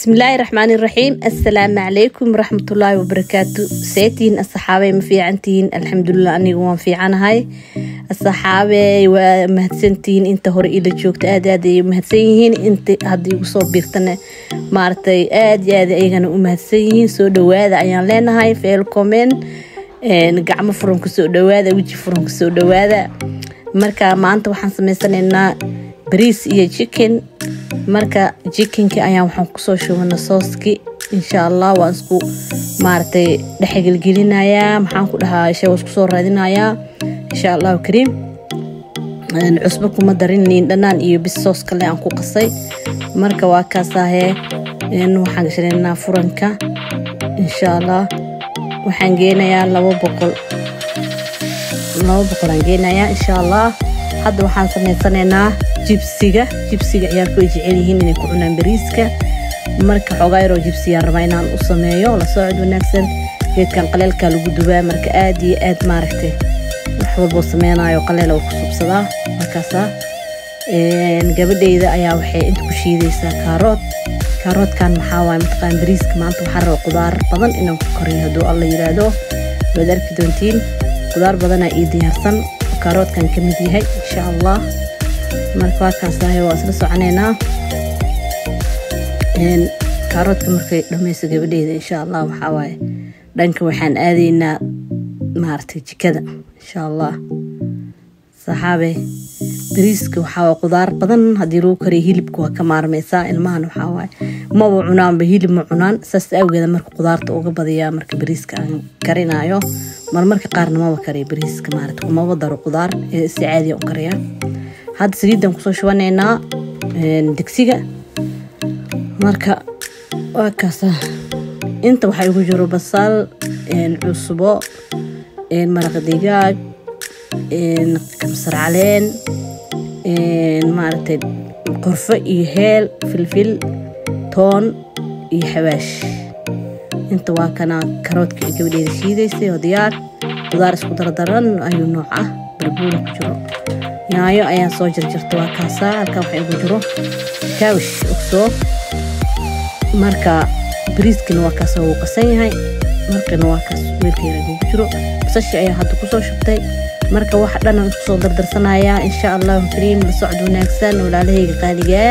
بسم الله الرحمن الرحيم. السلام عليكم ورحمة الله وبركاته. سيتين الصحابة مفيعنتين الحمد لله أني وان في عنهاي الصحابة ومهتسنتين انت هور إلى جوكت آدي مهتسينين انت هدي وصوب بيختنا مارتي آدي أيغان ومهتسينين سو دوادا أيان لنا هاي في الكومين نقعم فرنك سو دوادا وجي فرنك سو دوادا مركا ما أنت وحن سميسانينا بريس إيا جيكين marka jikinki ayaan waxaan ku soo shubana sooski insha Allah waan isku maartay dhaxgalgelinayaa maxaan ku dhahaa shay isku soo raadinayaa insha Allah kariim cusbo kuma darinin dhanaan iyo bis soos kale aan ku qasay marka waa kaasahe waxaan gashanaa furanka insha Allah waxaan geenayaa 200 aan geenayaa insha Allah hadda waxaan sameysanaynaa jibsiga ciyaalku ay jecel yihiin inay ku cunaan bariiska marka xogaa yar oo jibsiga rabaa inaan u sameeyo la socod wanaagsan geedkan qaleelka lagu dubaa marka aad iyo aad maaragtay wax walba sameeynayo qaleel oo ku subsadaa markaas gabadhayda ayaa waxay inta ku shiidaysaa karootkan maxaa waay mataqaan bariiska maanta waxaan rabaa qudaar badan inaan ku kariyo haduu Allah yiraahdo waad arki doontiin qudaar badan ay diyaarsan karootkan kamid yahay insha Allah marka kaasahay waa isla soconeena karoodka markay dhamayso gabadheeda insha Allah waxa waaye dhanka waxaan aadaynaa maartay jikada insha Allah saxaabe bariiska waxa waa qudaar badan hadii loo kariyo hilibku waa ka maarmaysaa ilmahan waxa waaye ma cunaanba hilib ma cunaan saas awgeeda marka qudaarta uga badiyaa marka bariiska aan karinayo marmarka qaarna ma kariyo bariiska maartay kuma daro qudaar si caadi ah u kariyaa هاد سريدان كسو شوانينا دكسيغا ماركا واكاسا انت waxay ugu jiro basal cusbo maraq digaag kamsar caleen maartay qorfo iyo heel filfil toon iyo xawaash inta waa kana karoodka iyo gabadheeda shiidaysay oo diyaar qudaar isku dardaran ayuu nooc ah barbuun ku jiro yaayo ayaan soo jarjartay waa kaasa halka waxa ugu jiro kaawish oo marka bariiskina waa kaas oo qasan yahay markana waa kaas weelkeena ugu jiro sashi ayaa hadda ku soo shubtay marka wax dhan aan soo dardarsanaya insha Allah kariim la socod wanaagsan walaalahayga qaaliga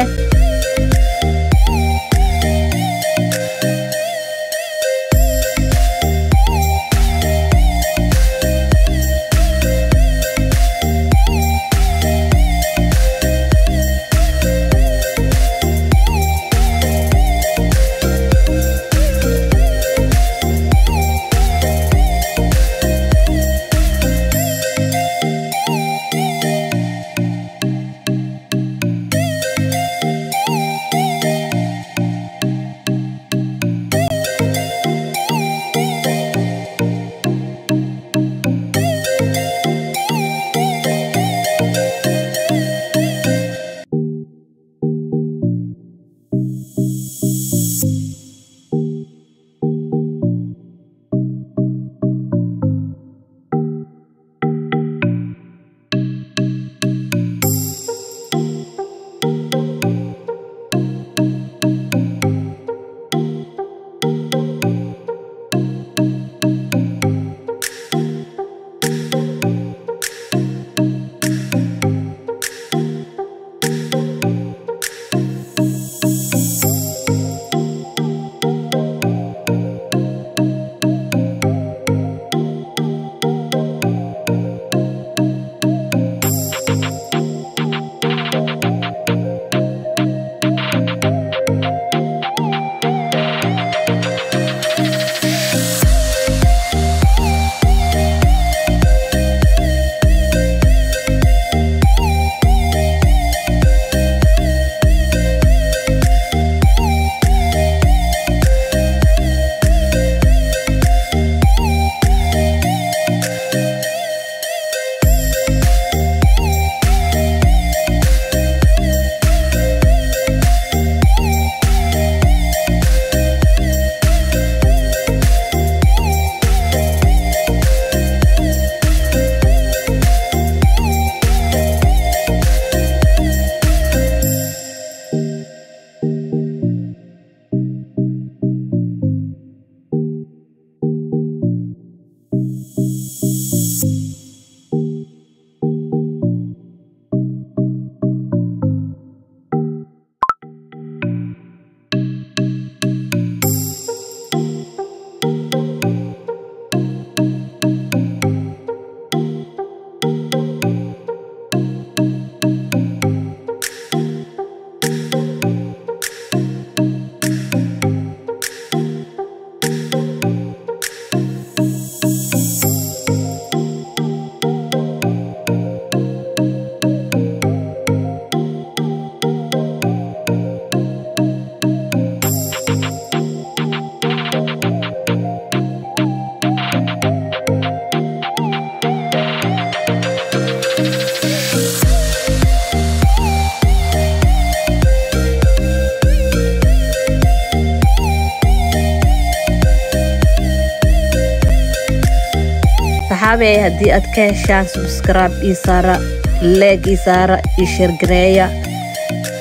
أصحابي هدي أتكاشان سبسكرايب إيسارة لايك إيسارة إيشير قرايا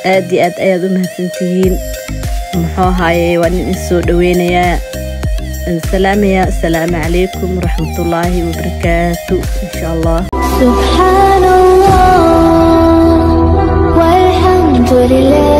أدي أيضا مهتنتين محوهاي وأن نسو دوينيا السلام عليكم ورحمة الله وبركاته إن شاء الله. سبحان الله والحمد لله.